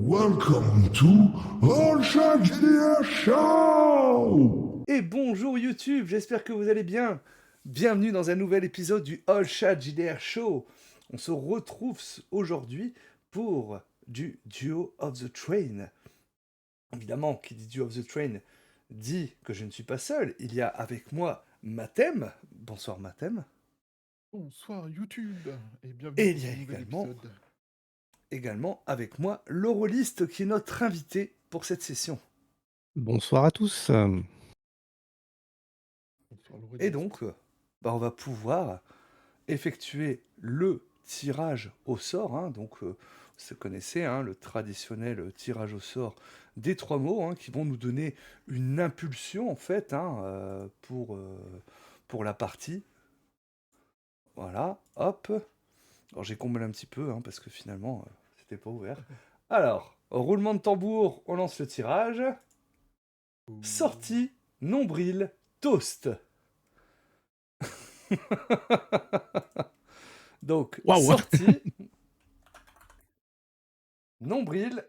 Welcome to All Shot GDR Show! Et bonjour YouTube, j'espère que vous allez bien. Bienvenue dans un nouvel épisode du All Chat JDR Show. On se retrouve aujourd'hui pour du Duo of the Train. Évidemment, qui dit Duo of the Train dit que je ne suis pas seul. Il y a avec moi Mathem. Bonsoir Mathem. Bonsoir YouTube et bienvenue Et pour il y ce a nouvel également, épisode. avec moi l'Euroliste qui est notre invité pour cette session. Bonsoir à tous. Bonsoir Et Laureliste. donc, on va pouvoir effectuer le tirage au sort. Donc, vous connaissez le traditionnel tirage au sort des trois mots qui vont nous donner une impulsion en fait pour la partie. Voilà, hop. Alors j'ai comblé un petit peu parce que finalement c'était pas ouvert. Alors, roulement de tambour, on lance le tirage. Sortie, nombril, toast. Donc, Waouh. sortie, nombril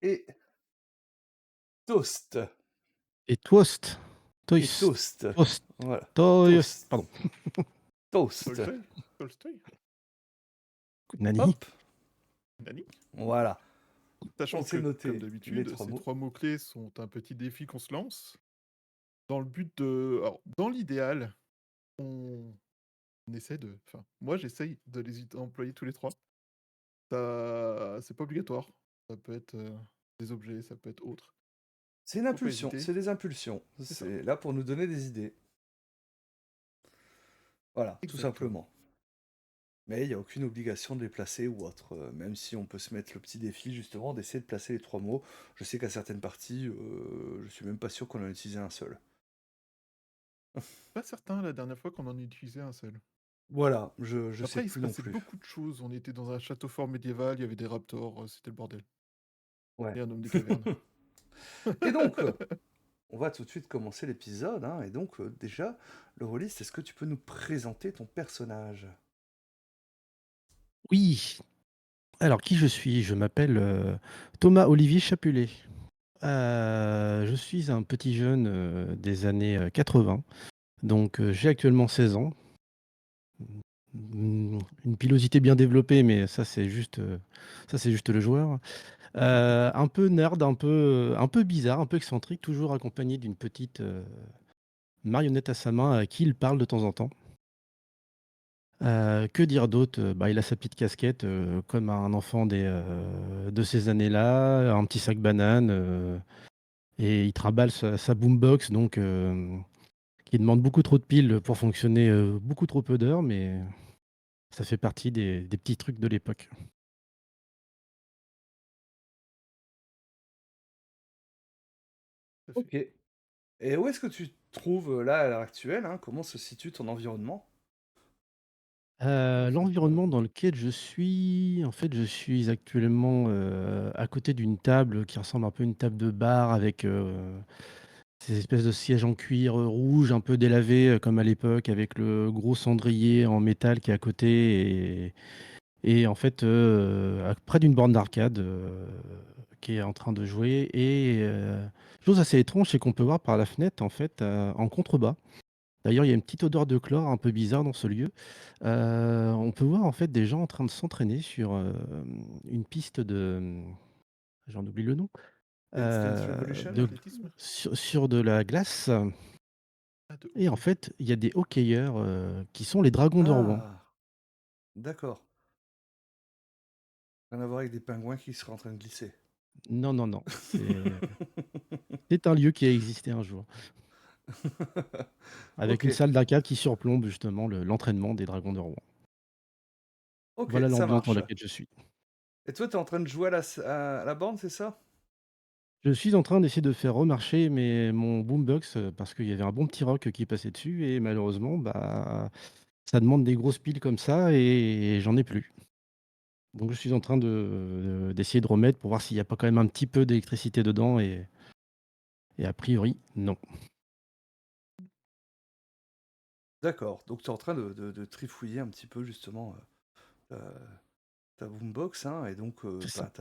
et toast. Et toast. Et Toast. toast. Toast. Voilà. Toast. Toast. Pardon. Toast. Tolstoy Nani. Hop. Nani. Voilà. Sachant On s'est que, noté comme les d'habitude, trois ces mots. trois mots-clés sont un petit défi qu'on se lance. Dans le but de... Alors, dans l'idéal, on essaie de... Enfin, moi j'essaye de les employer tous les trois. Ça... C'est pas obligatoire. Ça peut être des objets, ça peut être autre. C'est une Faut pas impulsion, hésiter. c'est des impulsions. C'est ça. C'est là pour nous donner des idées. Voilà, tout Exactement. simplement. Mais il n'y a aucune obligation de les placer ou autre. Même si on peut se mettre le petit défi justement d'essayer de placer les trois mots. Je sais qu'à certaines parties, je suis même pas sûr qu'on en ait utilisé un seul. Pas certain la dernière fois qu'on en utilisait un seul. Voilà, je sais Après, il se plus non passait plus. beaucoup de choses. On était dans un château fort médiéval, il y avait des raptors, c'était le bordel. Ouais. Et un homme des cavernes. Et donc, on va tout de suite commencer l'épisode. Et donc, déjà, le rôliste, est-ce que tu peux nous présenter ton personnage? Oui. Alors, qui je suis? Je m'appelle Thomas Olivier Chapulet. Je suis un petit jeune des années 80. Donc, j'ai actuellement 16 ans. Une pilosité bien développée, mais ça, c'est juste le joueur. Un peu nerd, un peu bizarre, un peu excentrique, toujours accompagné d'une petite marionnette à sa main à qui il parle de temps en temps. Que dire d'autre? Il a sa petite casquette, comme un enfant de ces années-là, un petit sac banane, et il trimballe sa boombox donc qui demande beaucoup trop de piles pour fonctionner, beaucoup trop peu d'heures, mais ça fait partie des petits trucs de l'époque. Tout à fait. Ok. Et où est-ce que tu te trouves là à l'heure actuelle Comment se situe ton environnement? L'environnement dans lequel je suis, en fait, je suis actuellement, à côté d'une table qui ressemble un peu à une table de bar avec, ces espèces de sièges en cuir, rouge, un peu délavés, comme à l'époque, avec le gros cendrier en métal qui est à côté et en fait, près d'une borne d'arcade, qui est en train de jouer et chose assez étrange, c'est qu'on peut voir par la fenêtre, en fait, en contrebas. D'ailleurs, il y a une petite odeur de chlore un peu bizarre dans ce lieu. On peut voir, en fait, des gens en train de s'entraîner sur, une piste de, j'en oublie le nom, Dance Revolution? de L'athlétisme. sur de la glace. Ah, de Et en hockey. fait, il y a des hockeyeurs, qui sont les Dragons de Rouen. Ah, d'accord. Rien à voir avec des pingouins qui seraient en train de glisser. Non, non, non, c'est un lieu qui a existé un jour, avec une Ok, salle d'arcade qui surplombe justement l'entraînement des Dragons de Rouen. ok, Voilà ça l'ambiance dans marche. laquelle je suis. Et toi, t'es en train de jouer à la bande, c'est ça? Je suis en train d'essayer de faire remarcher mon boombox, parce qu'il y avait un bon petit rock qui passait dessus et malheureusement, ça demande des grosses piles comme ça et j'en ai plus. Donc je suis en train d'essayer de remettre pour voir s'il n'y a pas quand même un petit peu d'électricité dedans et a priori, non. D'accord, donc tu es en train de trifouiller un petit peu justement ta boombox, et donc C'est ça.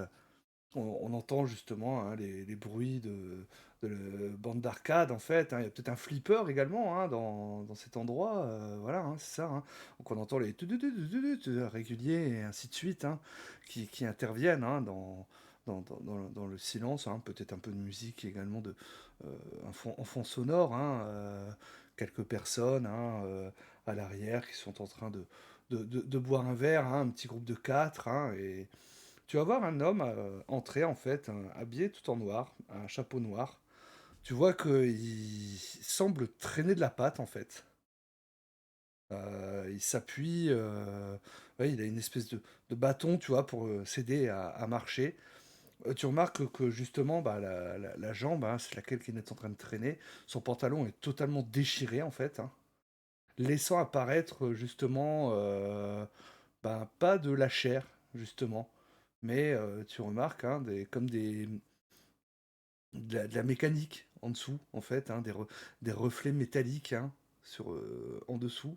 on entend justement hein, les bruits de la bande d'arcade en fait, hein. Il y a peut-être un flipper également hein, dans cet endroit. Voilà, hein, c'est ça, hein. Donc on entend les réguliers et ainsi de suite hein, qui interviennent hein, dans le silence. Hein. Peut-être un peu de musique également, en fond sonore. Hein, quelques personnes hein, à l'arrière qui sont en train de boire un verre, hein, un petit groupe de quatre. Hein, et tu vas voir un homme entrer en fait, habillé tout en noir, un chapeau noir. Tu vois qu'il semble traîner de la patte en fait. Il s'appuie, ouais, il a une espèce de bâton, tu vois, pour s'aider à marcher. Tu remarques que justement, bah, la jambe, hein, c'est laquelle il est en train de traîner, son pantalon est totalement déchiré en fait, hein, laissant apparaître justement, bah, pas de la chair justement, mais tu remarques hein, comme de la mécanique en dessous, en fait, hein, des reflets métalliques hein, en dessous.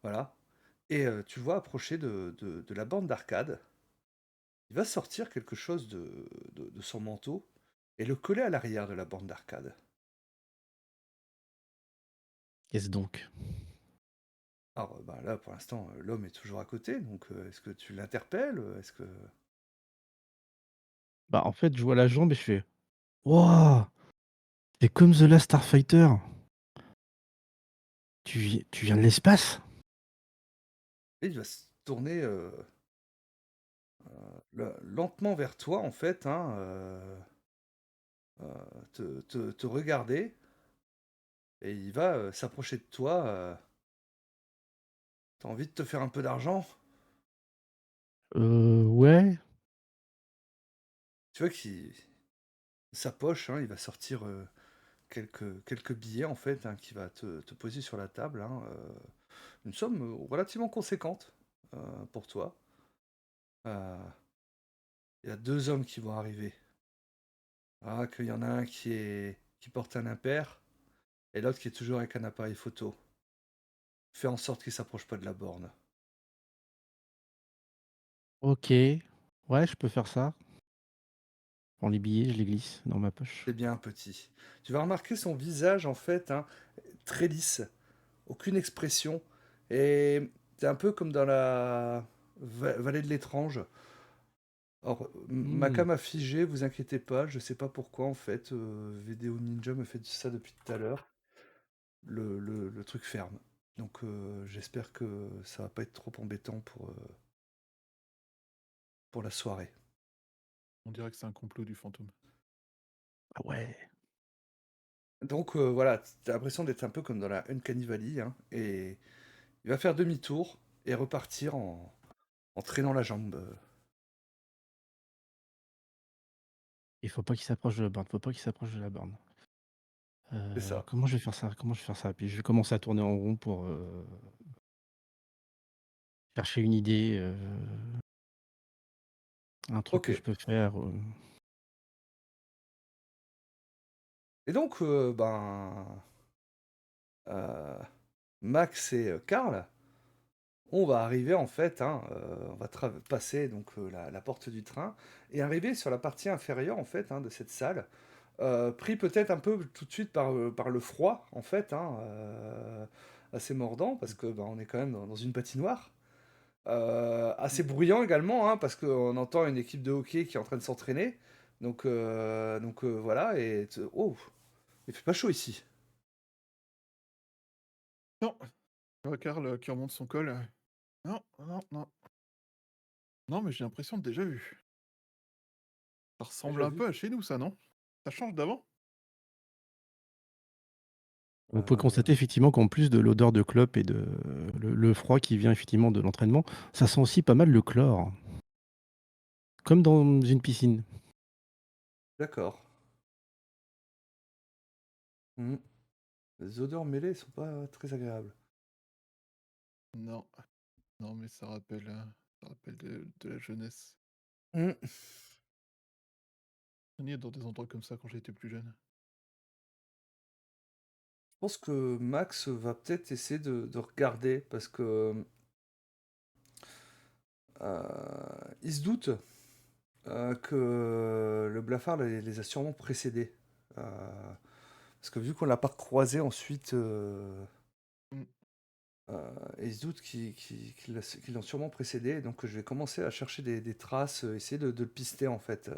Voilà. Et tu vois approcher de la bande d'arcade, il va sortir quelque chose de son manteau et le coller à l'arrière de la bande d'arcade. Qu'est-ce donc? Alors bah, là, pour l'instant, l'homme est toujours à côté, donc est-ce que tu l'interpelles? Est-ce que... Bah, en fait, je vois la jambe et je fais: «Waouh! C'est comme The Last Starfighter! Tu viens de l'espace?» Et il va se tourner lentement vers toi, en fait, hein, te regarder, et il va s'approcher de toi. T'as envie de te faire un peu d'argent? Ouais. Tu vois qu'il sa poche, hein, il va sortir quelques billets en fait hein, qui va te poser sur la table. Hein, une somme relativement conséquente pour toi. Euh, Il y a deux hommes qui vont arriver. Ah, qu'il y en a un qui porte un impair et l'autre qui est toujours avec un appareil photo. Fais en sorte qu'il s'approche pas de la borne. OK. Ouais, je peux faire ça. Je prends les billets, je les glisse dans ma poche. C'est bien petit. Tu vas remarquer son visage en fait hein, très lisse, aucune expression. Et c'est un peu comme dans la vallée de l'étrange. Alors, ma Mmh. cam a figé, vous inquiétez pas, je sais pas pourquoi en fait. Vidéo Ninja me fait ça depuis tout à l'heure. Le truc ferme. Donc j'espère que ça va pas être trop embêtant pour la soirée. On dirait que c'est un complot du fantôme. Ah ouais. Donc voilà, t'as l'impression d'être un peu comme dans la Uncanny Valley, hein, et il va faire demi-tour et repartir en traînant la jambe. Il faut pas qu'il s'approche de la borne, faut pas qu'il s'approche de la borne. C'est ça. Comment je vais faire ça? Comment je vais faire ça? Puis je vais commencer à tourner en rond pour, chercher une idée, un truc Ok. que je peux faire, Et donc, euh, Max et Karl, on va arriver en fait, hein, on va passer donc la porte du train et arriver sur la partie inférieure en fait hein, de cette salle, pris peut-être un peu tout de suite par le froid en fait, hein, assez mordant parce que on est quand même dans une patinoire, assez bruyant également hein, parce qu'on entend une équipe de hockey qui est en train de s'entraîner, donc voilà oh, il fait pas chaud ici. Non, je vois Karl qui remonte son col. Non, non, non. Non, mais j'ai l'impression de déjà vu. Ça ressemble Déjà un vu. peu à chez nous, ça, non? Ça change d'avant? on peut Euh, constater effectivement qu'en plus de l'odeur de clope et de le froid qui vient effectivement de l'entraînement, ça sent aussi pas mal le chlore, comme dans une piscine. d'accord. Mhm. Les odeurs mêlées sont pas très agréables. Non, non, mais ça rappelle de la jeunesse. Mhm. On y est dans des endroits comme ça quand j'étais plus jeune. Je pense que Max va peut-être essayer de regarder parce que il se doute que le blafard les a sûrement précédés. Parce que vu qu'on l'a pas croisé ensuite, Mmh. il se doute qu'ils l'ont sûrement précédé. Donc je vais commencer à chercher des traces, essayer de le pister en fait.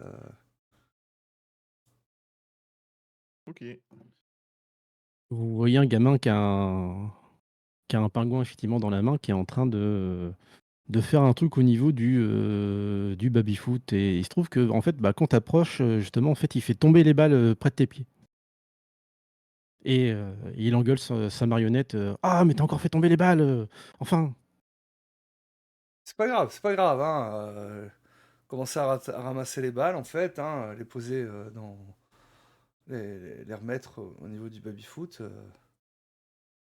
OK. Vous voyez un gamin qui a un pingouin effectivement dans la main, qui est en train de faire un truc au niveau du baby-foot et il se trouve que en fait, bah, quand tu approches, justement, en fait, il fait tomber les balles, près de tes pieds et il engueule sa marionnette, «Ah mais tu as encore fait tomber les balles, enfin!» C'est pas grave, hein, commencer à ramasser les balles en fait, hein, les poser, dans les remettre au niveau du baby-foot,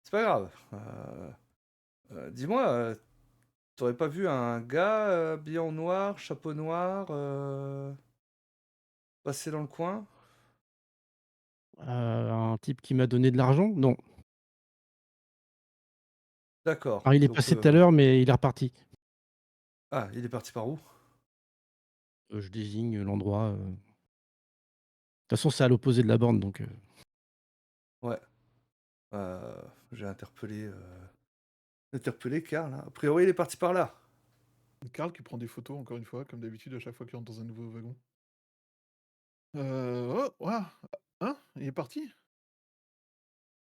c'est pas grave. Dis-moi, tu pas vu un gars, habillé en noir, chapeau noir, passer dans le coin? Un type qui m'a donné de l'argent? Non. D'accord, Alors il est donc passé tout à l'heure, mais il est reparti. ah, il est parti par où? Je désigne l'endroit, de toute façon, c'est à l'opposé de la borne donc Ouais, heu, j'ai interpellé Karl, hein. A priori, il est parti par là. Karl qui prend des photos encore une fois, comme d'habitude à chaque fois qu'il rentre dans un nouveau wagon. Oh, waouh! Hein? Il est parti?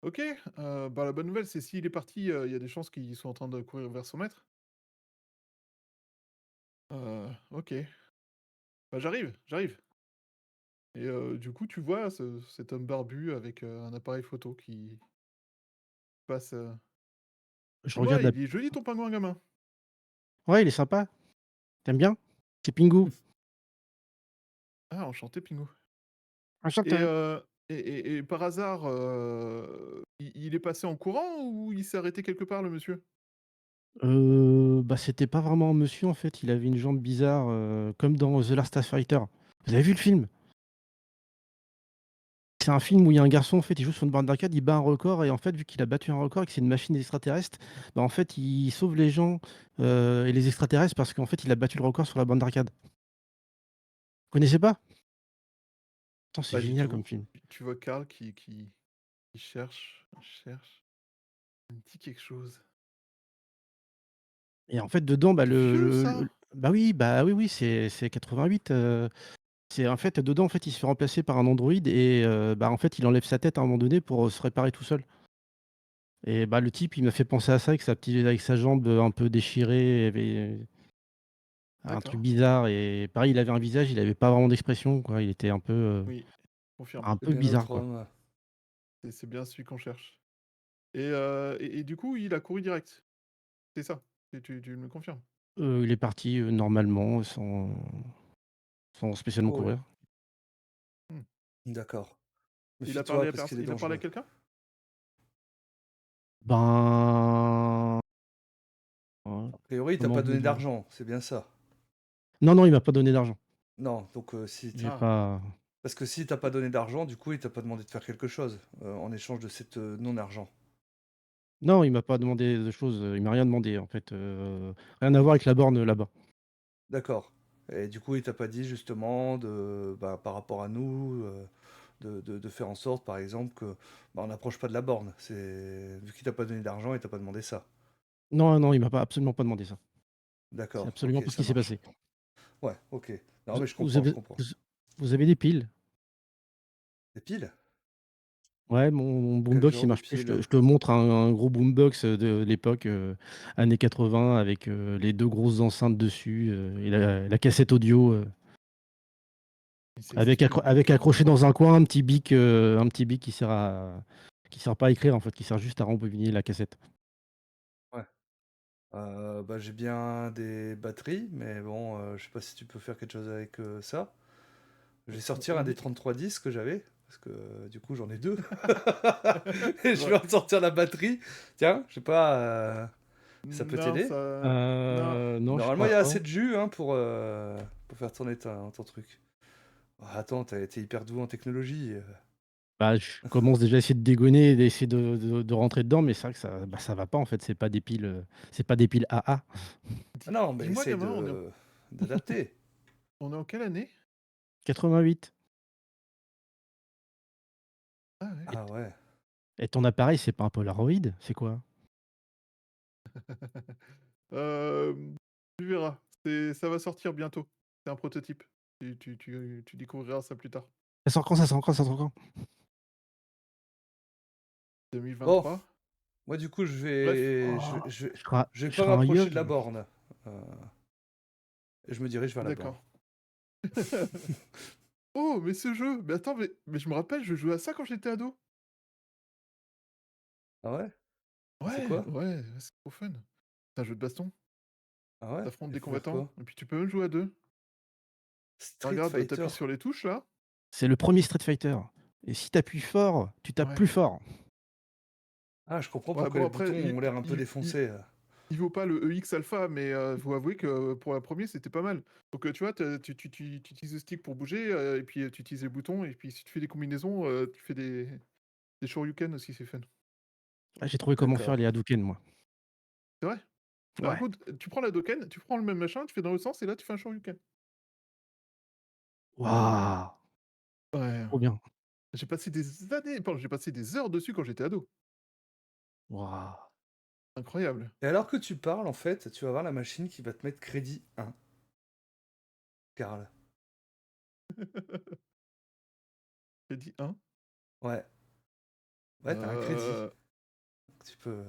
OK, bah, la bonne nouvelle, c'est s'il est parti, il y a des chances qu'ils soient en train de courir vers son maître. OK. Bah, j'arrive et du coup, tu vois cet homme barbu avec, un appareil photo qui passe, je «Dis-moi, regarde la il est joli ton pingouin gamin?» ouais, il est sympa. Tu aimes bien? C'est Pingu. «Ah enchanté Pingu» et Enchanté. par hasard, il est passé en courant ou il s'est arrêté quelque part le monsieur? Bah, c'était pas vraiment un monsieur, en fait, il avait une jambe bizarre, comme dans The Last Starfighter. Vous avez vu le film? C'est un film où il y a un garçon, en fait, il joue sur une borne d'arcade, il bat un record et en fait, vu qu'il a battu un record et que c'est une machine extraterrestre, bah, en fait, il sauve les gens, et les extraterrestres parce qu'en fait, il a battu le record sur la borne d'arcade. Vous connaissez pas? Attends, c'est Pas du génial comme tout. film Tu vois Karl qui cherche, il me dit quelque chose. et en fait, dedans, bah, C'est vieux le ça? bah, oui, oui, oui, c'est 88, c'est en fait, dedans, en fait, il se fait remplacer par un androïde et bah, en fait, il enlève sa tête à un moment donné pour, se réparer tout seul. Et bah, le type, il m'a fait penser à ça avec sa jambe, un peu déchirée, avait un truc D'accord. bizarre et pareil, il avait un visage, il avait pas vraiment d'expression, quoi. Il était Oui, confirme. un C'est peu bien bizarre, notre quoi. homme. C'est bien celui qu'on cherche et du coup, il a couru direct, c'est ça? Tu me confirmes? Il est parti, normalement, sans spécialement Oh, courir. Mmh. d'accord. Il a Méfie-toi parlé à parce qu'il est il a parlé à dangereux. quelqu'un? Ben, A priori, il t'a comment pas vous donné dire? d'argent, c'est bien ça? Non, non, il m'a pas donné d'argent. Non, donc si J'ai Ah, pas parce que s'il t'a pas donné d'argent, du coup, il t'a pas demandé de faire quelque chose, en échange de cette, non-argent. non, il m'a pas demandé de choses, il m'a rien demandé, en fait, rien à voir avec la borne, là-bas. D'accord et du coup, il t'a pas dit justement bah, par rapport à nous, de faire en sorte, par exemple, que, bah, on n'approche pas de la borne? Vu qu'il t'a pas donné d'argent, il t'a pas demandé ça? Non, non, il m'a pas absolument pas demandé ça. C'est D'accord, absolument OK, pas ce ça qui s'est marche. passé. Ouais, OK. Non, Vous mais je vous comprends, je avez comprends. vous vous avez des piles? Des piles? Ouais, mon Quel boombox, il genre de marche plus. piles? Je te montre un gros boombox, de l'époque, années 80 avec, les 2 grosses enceintes dessus, et la cassette audio, il avec s'excuse depuis un accroché moment. dans un coin un petit bic qui sert pas à écrire, en fait, qui sert juste à rembobiner la cassette. Ouais. Bah, j'ai bien des batteries, mais bon, je sais pas si tu peux faire quelque chose avec, ça. Je vais sortir un On des est 33 10 que j'avais, parce que, du coup, j'en ai 2 et c'est je vrai. vais en sortir la batterie. Tiens, je sais pas, ça peut Non, t'aider? ça non, Non, je Normalement, il crois y a pas. assez de jus, hein, pour faire tourner ton truc. Ah, attends, tu hyper doué en technologie, Bah, je commence déjà à essayer de dégonner et d'essayer de rentrer dedans, mais c'est vrai que ça va pas, en fait, c'est pas des piles AA. Ah non, mais dis-moi essaye gamin, on est d'adapter. On est en quelle année? 88. Ah ouais. Et Ah ouais. et ton appareil, c'est pas un Polaroid? C'est quoi? Hem, Tu verras, ça va sortir bientôt. C'est un prototype. Tu découvriras ça plus tard. Ça sort quand? Ça sort quand? Ça sort quand? Bon, 2023. moi du coup, Bref, je, Oh! je, je vais Je pas serai un m'approcher de la yeuve. borne. Euh, et je me dirige vers la borne. d'accord. Oh, mais ce jeu! Mais attends, mais je me rappelle, je jouais à ça quand j'étais ado. Ah ouais? C'est Ouais, quoi? ouais, c'est trop fun. C'est un jeu de baston. Ah ouais? Tu Il des faut faire combattants quoi? et puis tu peux même jouer à 2. Street Regarde, tu Fighter. sur les touches là. C'est le premier Street Fighter et si tu appuies fort, tu tapes Ouais. plus fort. Ah, je comprends Ouais, pourquoi bon les après, boutons ont l'air un peu défoncés. il vaut pas le EX Alpha, mais faut avouer que pour la 1 c'était pas mal. Donc tu vois, tu utilises le stick pour bouger, et puis, tu utilises les boutons et puis si tu fais des combinaisons, tu fais des shoryuken aussi, c'est fun. Ah, j'ai trouvé comment faire D'accord. les Hadouken moi. C'est vrai? Alors Ouais. écoute, tu prends la Doken, tu prends le même machin, tu fais dans l'autre sens et là tu fais un shoryuken. Waouh! Ouais, Trop bien. j'ai passé des années, pardon, j'ai passé des heures dessus quand j'étais ado. Waouh! Incroyable. Et alors que tu parles, en fait, tu vas voir la machine qui va te mettre crédit 1, Karl. J'ai dit: «Hein?» Ouais. Ouais, t'as un crédit. Heu, Tu peux.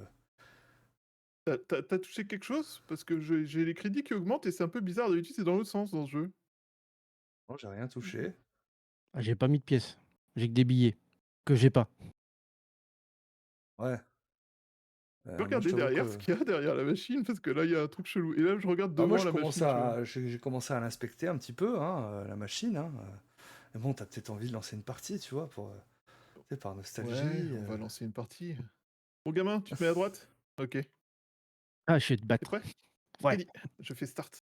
tu touché quelque chose? Parce que j'ai les crédits qui augmentent et c'est un peu bizarre, d'habitude c'est dans l'autre sens dans ce jeu. Non, j'ai rien touché. Ah, j'ai pas mis de pièces. J'ai que des billets que j'ai pas. Ouais. Tu peux Moi, je regarder t'avoue derrière ce que. qu'il y a derrière la machine? Parce que là, il y a un truc chelou et là, je regarde Ah, moi, devant la machine, tu vois? j'ai commencé à l'inspecter un petit peu, hein, la machine. Hein. Mais bon, t'as peut-être envie de lancer une partie, tu vois, pour, tu sais, par Ouais, nostalgie. on va lancer une partie. Bon gamin, tu te mets à droite? OK. Ah, je vais te Tu battre. prêt? Ouais. Ready, je fais start.